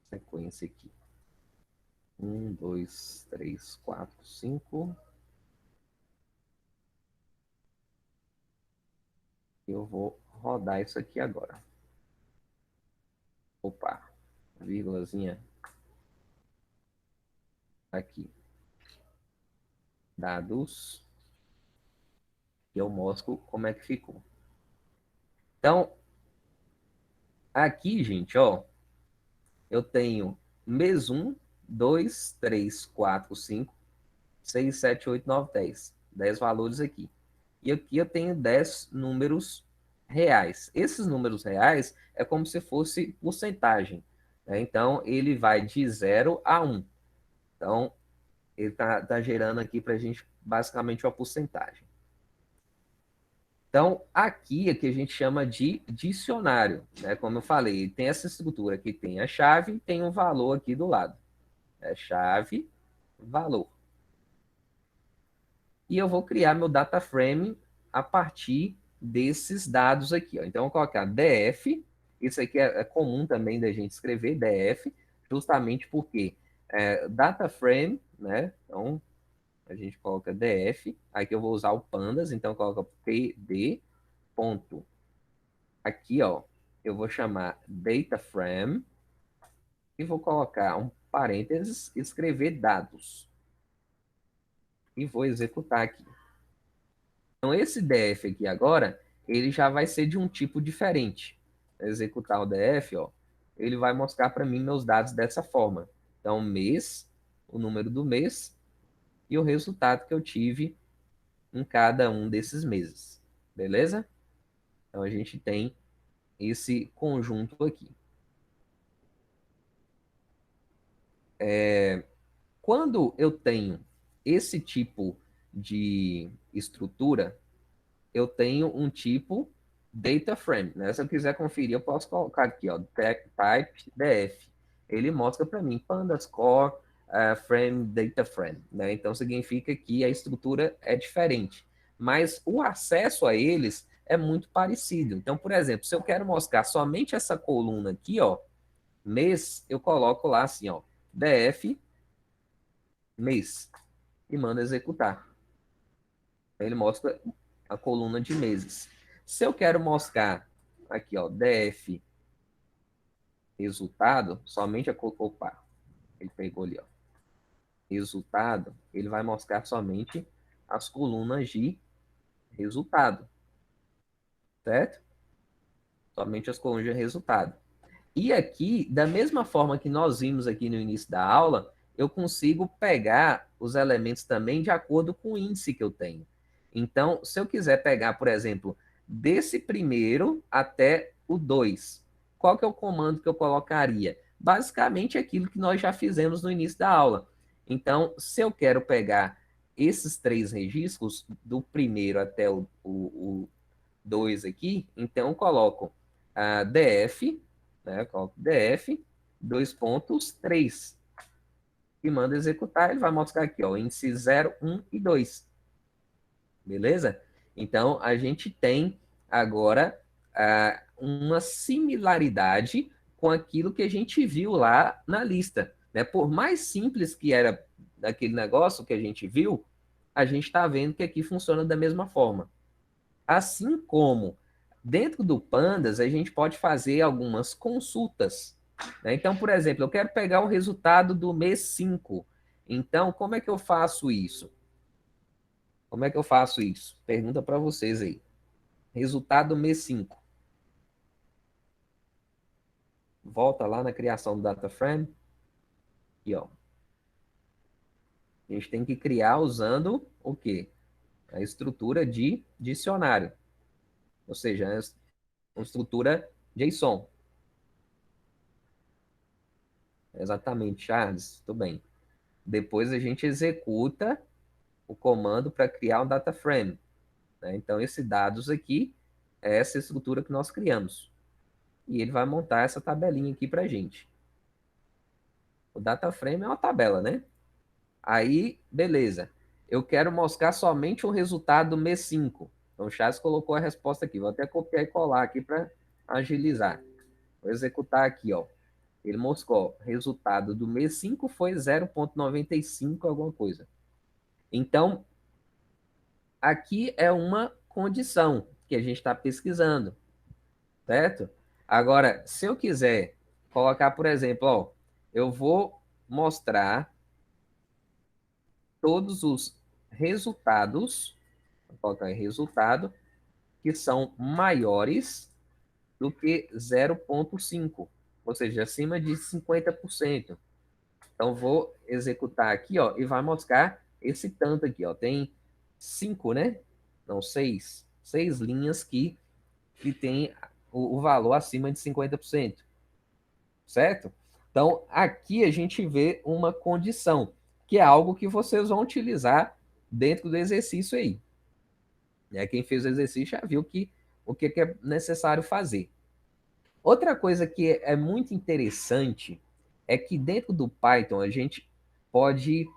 Sequência aqui. 1, 2, 3, 4, 5. Eu vou rodar isso aqui agora. Opa, vírgulazinha aqui. Dados. E eu mostro como é que ficou. Então, aqui, gente, ó, eu tenho mês 1, 2, 3, 4, 5, 6, 7, 8, 9, 10. 10 valores aqui. E aqui eu tenho 10 números reais. Esses números reais é como se fosse porcentagem, né? Então, ele vai de 0 a 1. Então, ele tá gerando aqui para a gente basicamente uma porcentagem. Então, aqui é que a gente chama de dicionário, né? Como eu falei, tem essa estrutura aqui, tem a chave e tem um valor aqui do lado. É chave, valor. E eu vou criar meu data frame a partir desses dados aqui, ó. Então, eu vou colocar df, isso aqui é comum também da gente escrever, df, justamente porque data frame, né? Então, a gente coloca df, aqui eu vou usar o pandas, então coloca pd, ponto. Aqui, ó, eu vou chamar data frame e vou colocar um parênteses, escrever dados. E vou executar aqui. Então, esse df aqui agora, ele já vai ser de um tipo diferente. Executar o df, ó, ele vai mostrar para mim meus dados dessa forma. Então, mês, o número do mês e o resultado que eu tive em cada um desses meses. Beleza? Então, a gente tem esse conjunto aqui. Quando eu tenho esse tipo de estrutura, eu tenho um tipo data frame, né? Se eu quiser conferir, eu posso colocar aqui, ó, type df. Ele mostra para mim underscore frame data frame, né? Então significa que a estrutura é diferente, mas o acesso a eles é muito parecido. Então, por exemplo, se eu quero mostrar somente essa coluna aqui, ó, mês, eu coloco lá assim, ó, df mês e manda executar. Ele mostra a coluna de meses. Se eu quero mostrar aqui, ó, df resultado, somente a opa, ele pegou ali, ó, resultado, ele vai mostrar somente as colunas de resultado, certo? Somente as colunas de resultado. E aqui, da mesma forma que nós vimos aqui no início da aula, eu consigo pegar os elementos também de acordo com o índice que eu tenho. Então, se eu quiser pegar, por exemplo, desse primeiro até o 2, qual que é o comando que eu colocaria? Basicamente aquilo que nós já fizemos no início da aula. Então, se eu quero pegar esses 3 registros, do primeiro até o 2 aqui, então eu coloco df, né? Coloco df, 2.3 e manda executar, ele vai mostrar aqui, ó, índice 0, 1 e 2. Beleza? Então, a gente tem agora uma similaridade com aquilo que a gente viu lá na lista. Né? Por mais simples que era aquele negócio que a gente viu, a gente está vendo que aqui funciona da mesma forma. Assim como dentro do Pandas, a gente pode fazer algumas consultas. Né? Então, por exemplo, eu quero pegar o resultado do mês 5. Então, como é que eu faço isso? Como é que eu faço isso? Pergunta para vocês aí. Resultado do mês 5. Volta lá na criação do data frame. E ó, a gente tem que criar usando o quê? A estrutura de dicionário. Ou seja, uma estrutura JSON. Exatamente, Charles. Tudo bem. Depois a gente executa o comando para criar um data frame. Né? Então, esse dados aqui é essa estrutura que nós criamos. E ele vai montar essa tabelinha aqui para a gente. O data frame é uma tabela, né? Aí, beleza. eu quero mostrar somente o resultado do mês 5. Então, o Charles colocou a resposta aqui. Vou até copiar e colar aqui para agilizar. Vou executar aqui, ó. Ele mostrou, resultado do mês 5 foi 0,95 alguma coisa. Então, aqui é uma condição que a gente está pesquisando, certo? Agora, se eu quiser colocar, por exemplo, ó, eu vou mostrar todos os resultados, vou colocar aí resultado, que são maiores do que 0,5, ou seja, acima de 50%. Então, vou executar aqui, ó, e vai mostrar esse tanto aqui, ó. Tem 5, né? Não, 6. 6 linhas que tem o valor acima de 50%, certo? Então, aqui a gente vê uma condição, que é algo que vocês vão utilizar dentro do exercício aí. Quem fez o exercício já viu o que é necessário fazer. Outra coisa que é muito interessante é que dentro do Python a gente pode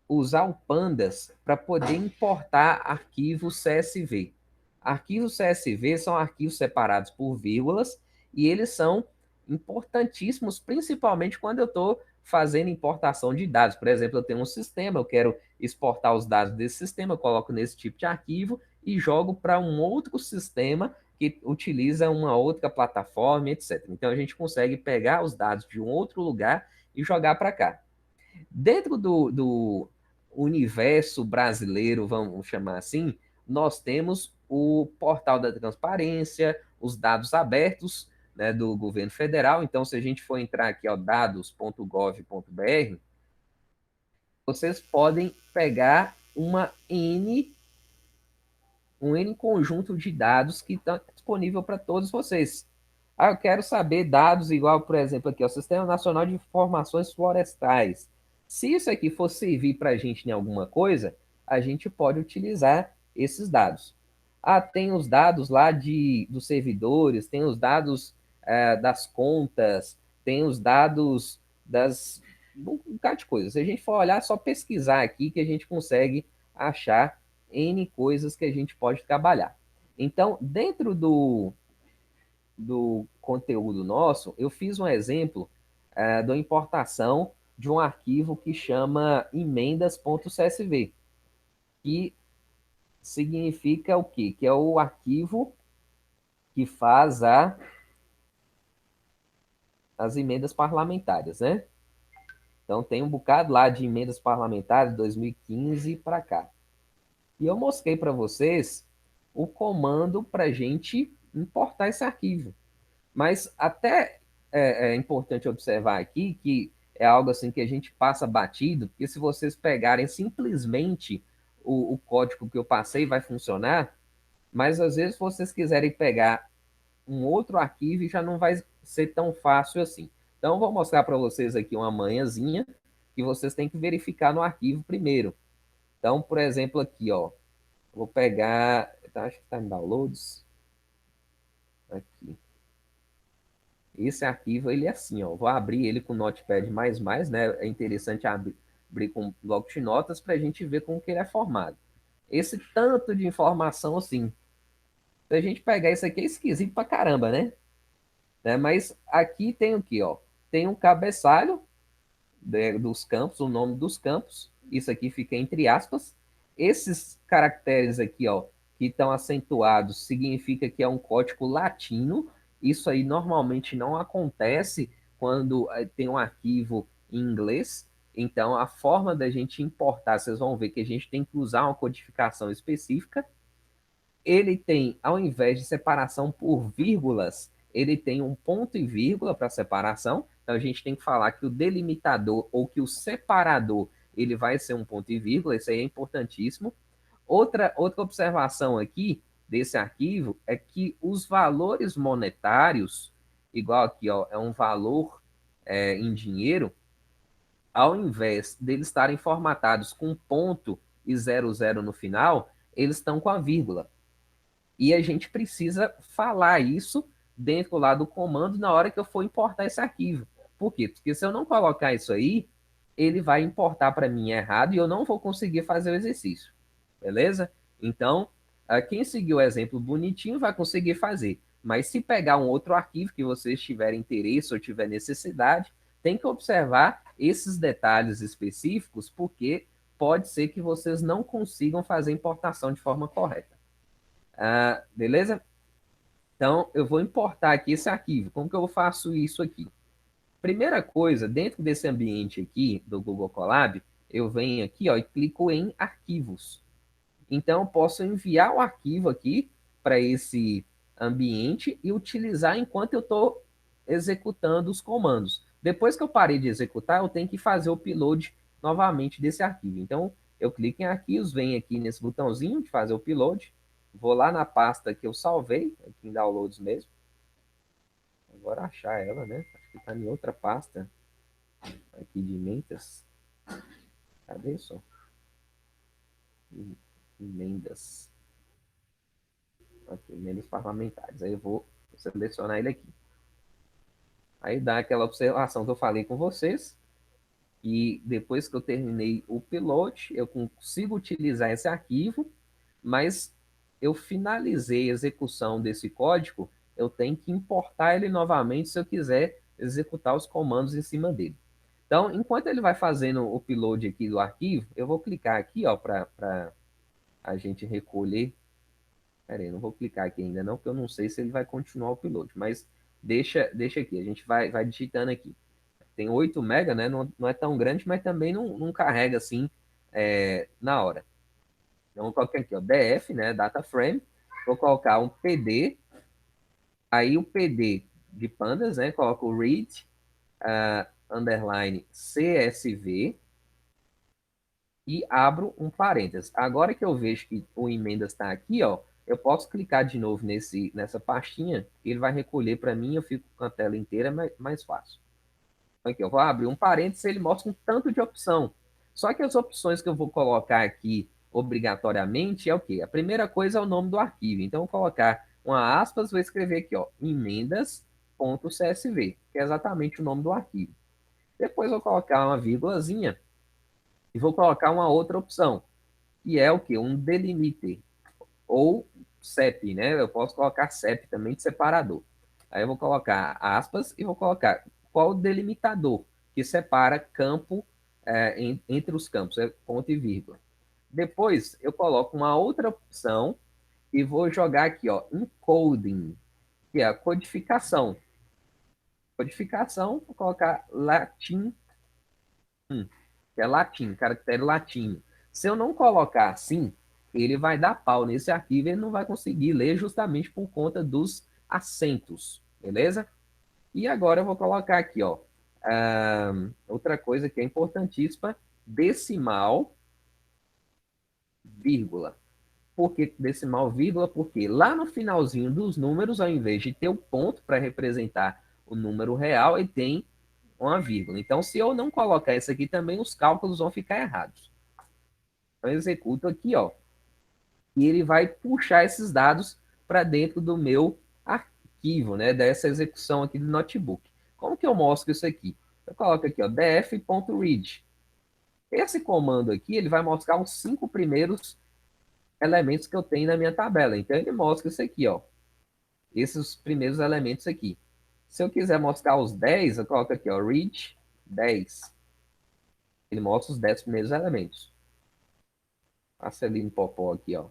usar o Pandas para poder importar arquivos CSV. Arquivos CSV são arquivos separados por vírgulas e eles são importantíssimos, principalmente quando eu estou fazendo importação de dados. Por exemplo, eu tenho um sistema, eu quero exportar os dados desse sistema, eu coloco nesse tipo de arquivo e jogo para um outro sistema que utiliza uma outra plataforma, etc. Então a gente consegue pegar os dados de um outro lugar e jogar para cá. Dentro do universo brasileiro, vamos chamar assim, nós temos o portal da transparência, os dados abertos, né, do governo federal. Então, se a gente for entrar aqui, ó, dados.gov.br, vocês podem pegar um N conjunto de dados que está disponível para todos vocês. Ah, eu quero saber dados igual, por exemplo, aqui, o Sistema Nacional de Informações Florestais. Se isso aqui for servir para a gente em alguma coisa, a gente pode utilizar esses dados. Ah, tem os dados lá dos servidores, tem os dados das contas, tem os dados um bocado de coisas. Se a gente for olhar, só pesquisar aqui que a gente consegue achar N coisas que a gente pode trabalhar. Então, dentro do conteúdo nosso, eu fiz um exemplo da importação de um arquivo que chama emendas.csv, que significa o quê? Que é o arquivo que faz as emendas parlamentares, né? Então, tem um bocado lá de emendas parlamentares de 2015 para cá. E eu mostrei para vocês o comando para a gente importar esse arquivo. Mas até é importante observar aqui que é algo assim que a gente passa batido, porque se vocês pegarem simplesmente o código que eu passei, vai funcionar, mas às vezes vocês quiserem pegar um outro arquivo e já não vai ser tão fácil assim. Então, eu vou mostrar para vocês aqui uma manhãzinha que vocês têm que verificar no arquivo primeiro. Então, por exemplo, aqui, ó, vou pegar, acho que está em downloads, aqui. Esse arquivo, ele é assim, ó, vou abrir ele com Notepad++, né? É interessante abrir com bloco de notas para a gente ver como que ele é formado. Esse tanto de informação assim, se a gente pegar isso aqui é esquisito pra caramba, né? Mas aqui tem o que, ó? Tem um cabeçalho dos campos, o nome dos campos, isso aqui fica entre aspas. Esses caracteres aqui, ó, que estão acentuados, significa que é um código latino. Isso aí normalmente não acontece quando tem um arquivo em inglês. Então, a forma da gente importar, vocês vão ver que a gente tem que usar uma codificação específica. Ele tem, ao invés de separação por vírgulas, ele tem um ponto e vírgula para separação. Então a gente tem que falar que o delimitador ou que o separador ele vai ser um ponto e vírgula, isso aí é importantíssimo. Outra observação aqui desse arquivo é que os valores monetários, igual aqui, ó, é um valor em dinheiro, ao invés deles estarem formatados com ponto e 00 no final, eles estão com a vírgula. E a gente precisa falar isso dentro lá do comando na hora que eu for importar esse arquivo. Por quê? Porque se eu não colocar isso aí, ele vai importar para mim errado e eu não vou conseguir fazer o exercício. Beleza? Então, quem seguiu o exemplo bonitinho vai conseguir fazer. Mas se pegar um outro arquivo que vocês tiverem interesse ou tiver necessidade, tem que observar esses detalhes específicos, porque pode ser que vocês não consigam fazer a importação de forma correta. Beleza? Então, eu vou importar aqui esse arquivo. Como que eu faço isso aqui? Primeira coisa, dentro desse ambiente aqui do Google Colab, eu venho aqui ó, e clico em arquivos. Então, eu posso enviar o arquivo aqui para esse ambiente e utilizar enquanto eu estou executando os comandos. Depois que eu parei de executar, eu tenho que fazer o upload novamente desse arquivo. Então, eu clico em arquivos, venho aqui nesse botãozinho de fazer o upload, vou lá na pasta que eu salvei, aqui em downloads mesmo. Agora achar ela, né? Acho que está em outra pasta aqui de emendas. Cadê isso? Emendas. Aqui, emendas parlamentares. Aí eu vou selecionar ele aqui. Aí dá aquela observação que eu falei com vocês. E depois que eu terminei o upload, eu consigo utilizar esse arquivo, mas eu finalizei a execução desse código, eu tenho que importar ele novamente se eu quiser executar os comandos em cima dele. Então, enquanto ele vai fazendo o upload aqui do arquivo, eu vou clicar aqui para a gente recolher. Pera aí, não vou clicar aqui ainda não, porque eu não sei se ele vai continuar o upload, mas deixa aqui, a gente vai digitando aqui. Tem 8 MB, né? Não é tão grande, mas também não carrega assim na hora. Então, vou colocar aqui, ó, DF, né? Data Frame. Vou colocar um PD. Aí o PD de pandas, né? Coloco o read underline CSV e abro um parênteses. Agora que eu vejo que o emendas está aqui, ó, eu posso clicar de novo nessa pastinha, ele vai recolher para mim, eu fico com a tela inteira, mais fácil. Aqui, eu vou abrir um parênteses, ele mostra um tanto de opção. Só que as opções que eu vou colocar aqui obrigatoriamente é o quê? A primeira coisa é o nome do arquivo. Então, eu vou colocar uma aspas, vou escrever aqui, ó, emendas.csv, que é exatamente o nome do arquivo. Depois eu vou colocar uma vírgulazinha e vou colocar uma outra opção, que é o quê? Um delimiter, ou CEP, né? Eu posso colocar CEP também de separador. Aí eu vou colocar aspas e vou colocar qual o delimitador que separa campo entre os campos, é ponto e vírgula. Depois eu coloco uma outra opção e vou jogar aqui, ó, encoding, que é a codificação. Codificação, vou colocar latim, que é latim, caractere latino. Se eu não colocar assim, ele vai dar pau nesse arquivo e ele não vai conseguir ler justamente por conta dos acentos, beleza? E agora eu vou colocar aqui, ó, outra coisa que é importantíssima, decimal, vírgula. Por que decimal, vírgula? Porque lá no finalzinho dos números, ao invés de ter o ponto para representar o número real, ele tem uma vírgula. Então, se eu não colocar isso aqui também, os cálculos vão ficar errados. Então, eu executo aqui, ó, e ele vai puxar esses dados para dentro do meu arquivo, né, dessa execução aqui do notebook. Como que eu mostro isso aqui? Eu coloco aqui, ó, df.read. Esse comando aqui, ele vai mostrar os 5 primeiros elementos que eu tenho na minha tabela. Então, ele mostra isso aqui, ó, esses primeiros elementos aqui. Se eu quiser mostrar os 10, eu coloco aqui, ó, read 10. Ele mostra os 10 primeiros elementos. Passa ali no popó aqui, ó.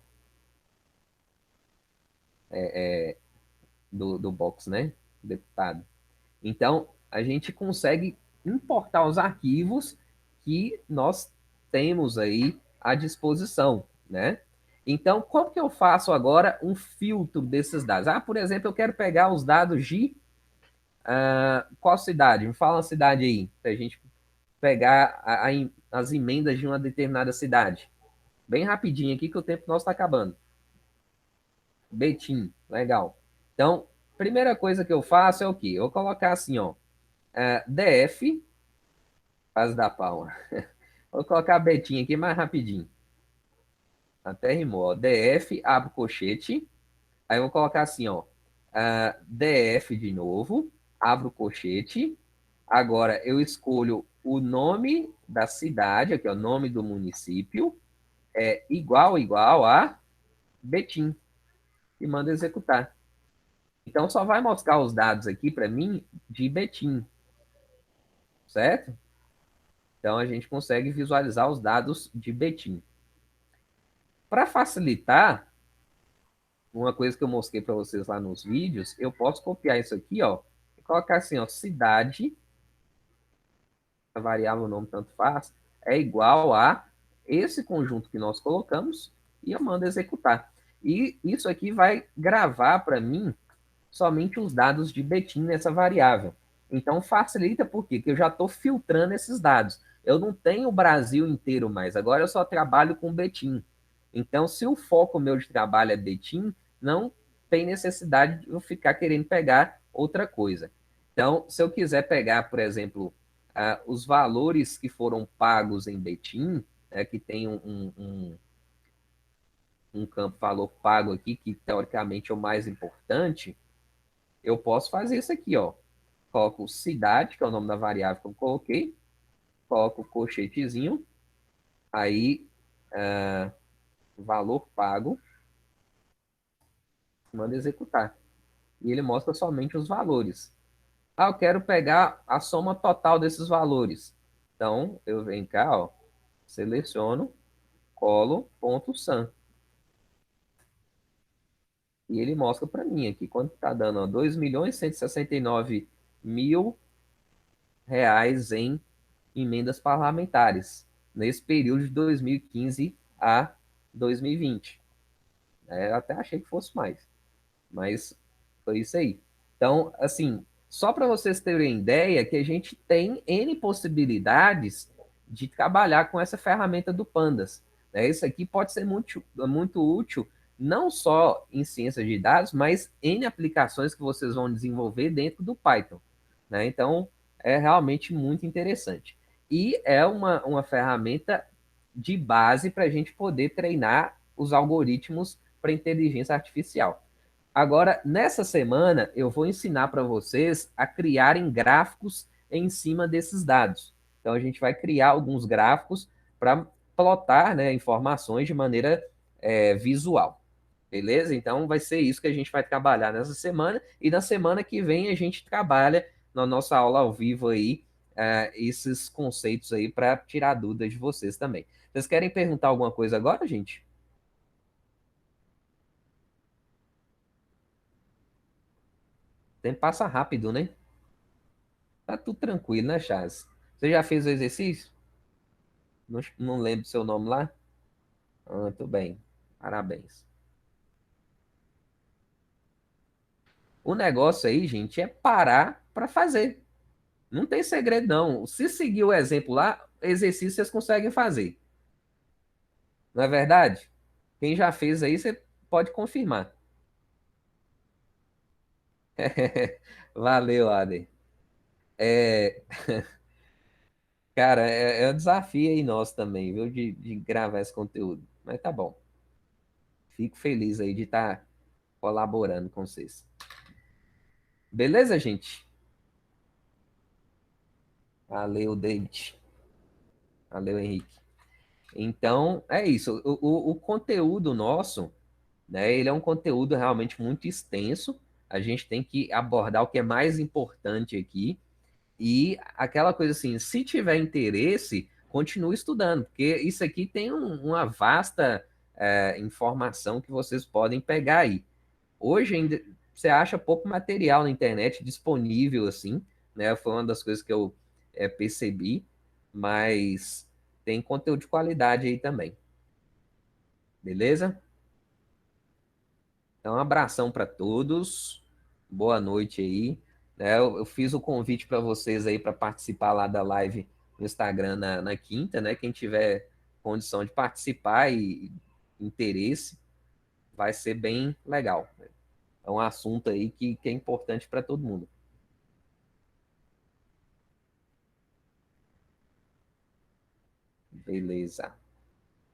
Do box, né? Deputado. Então, a gente consegue importar os arquivos que nós temos aí à disposição, né? Então, como que eu faço agora um filtro desses dados? Por exemplo, eu quero pegar os dados de qual cidade? Me fala uma cidade aí, para a gente pegar as emendas de uma determinada cidade. Bem rapidinho aqui, que o tempo nosso está acabando. Betim, legal. Então, primeira coisa que eu faço é o quê? Eu vou colocar assim, ó, DF, fase da palma. Vou colocar Betim aqui mais rapidinho. Até rimou, ó. DF, abro colchete. Aí eu vou colocar assim, ó, DF de novo, abro colchete. Agora eu escolho o nome da cidade, aqui, ó, o nome do município, é igual a Betim, e manda executar. Então, só vai mostrar os dados aqui para mim de Betim, certo? Então, a gente consegue visualizar os dados de Betim. Para facilitar, uma coisa que eu mostrei para vocês lá nos vídeos, eu posso copiar isso aqui, ó, e colocar assim, ó, cidade, a variável nome tanto faz, é igual a esse conjunto que nós colocamos e eu mando executar. E isso aqui vai gravar para mim somente os dados de Betim nessa variável. Então facilita por quê? Porque eu já estou filtrando esses dados. Eu não tenho o Brasil inteiro mais, agora eu só trabalho com Betim. Então, se o foco meu de trabalho é Betim, não tem necessidade de eu ficar querendo pegar outra coisa. Então, se eu quiser pegar, por exemplo, os valores que foram pagos em Betim, que tem um campo valor pago aqui, que teoricamente é o mais importante, eu posso fazer isso aqui, ó. Coloco cidade, que é o nome da variável que eu coloquei, coloco o colchetezinho, aí valor pago, manda executar. E ele mostra somente os valores. Ah, eu quero pegar a soma total desses valores. Então, eu venho cá, ó, seleciono, colo, ponto sum. E ele mostra para mim aqui quanto está dando, ó, 2.169.000 reais em emendas parlamentares nesse período de 2015 a 2020. Eu até achei que fosse mais, mas foi isso aí. Então, assim, só para vocês terem ideia que a gente tem N possibilidades de trabalhar com essa ferramenta do Pandas. Isso aqui pode ser muito, muito útil, não só em ciência de dados, mas em aplicações que vocês vão desenvolver dentro do Python. Então, é realmente muito interessante. E é uma ferramenta de base para a gente poder treinar os algoritmos para inteligência artificial. Agora, nessa semana, eu vou ensinar para vocês a criarem gráficos em cima desses dados. Então, a gente vai criar alguns gráficos para plotar, né, informações de maneira visual. Beleza? Então, vai ser isso que a gente vai trabalhar nessa semana. E na semana que vem, a gente trabalha na nossa aula ao vivo aí, esses conceitos aí para tirar dúvidas de vocês também. Vocês querem perguntar alguma coisa agora, gente? O tempo passa rápido, né? Tá tudo tranquilo, né, Chaz? Você já fez o exercício? Não lembro do seu nome lá? Ah, muito bem. Parabéns. O negócio aí, gente, é parar para fazer. Não tem segredo, não. Se seguir o exemplo lá, exercício vocês conseguem fazer. Não é verdade? Quem já fez aí, você pode confirmar. Valeu, Aden. É, cara, é um desafio aí nosso também, viu? De gravar esse conteúdo. Mas tá bom. Fico feliz aí de estar colaborando com vocês. Beleza, gente? Valeu, David. Valeu, Henrique. Então, é isso. O conteúdo nosso, né? Ele é um conteúdo realmente muito extenso. A gente tem que abordar o que é mais importante aqui. E aquela coisa assim, se tiver interesse, continue estudando, porque isso aqui tem uma vasta informação que vocês podem pegar aí. Hoje ainda você acha pouco material na internet disponível assim, né? Foi uma das coisas que eu percebi, mas tem conteúdo de qualidade aí também, beleza? Então, um abração para todos, boa noite aí. Eu fiz o convite para vocês aí para participar lá da live no Instagram na quinta, né? Quem tiver condição de participar e interesse, vai ser bem legal. É um assunto aí que é importante para todo mundo. Beleza.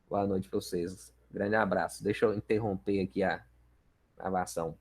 Boa noite para vocês. Grande abraço. Deixa eu interromper aqui a gravação.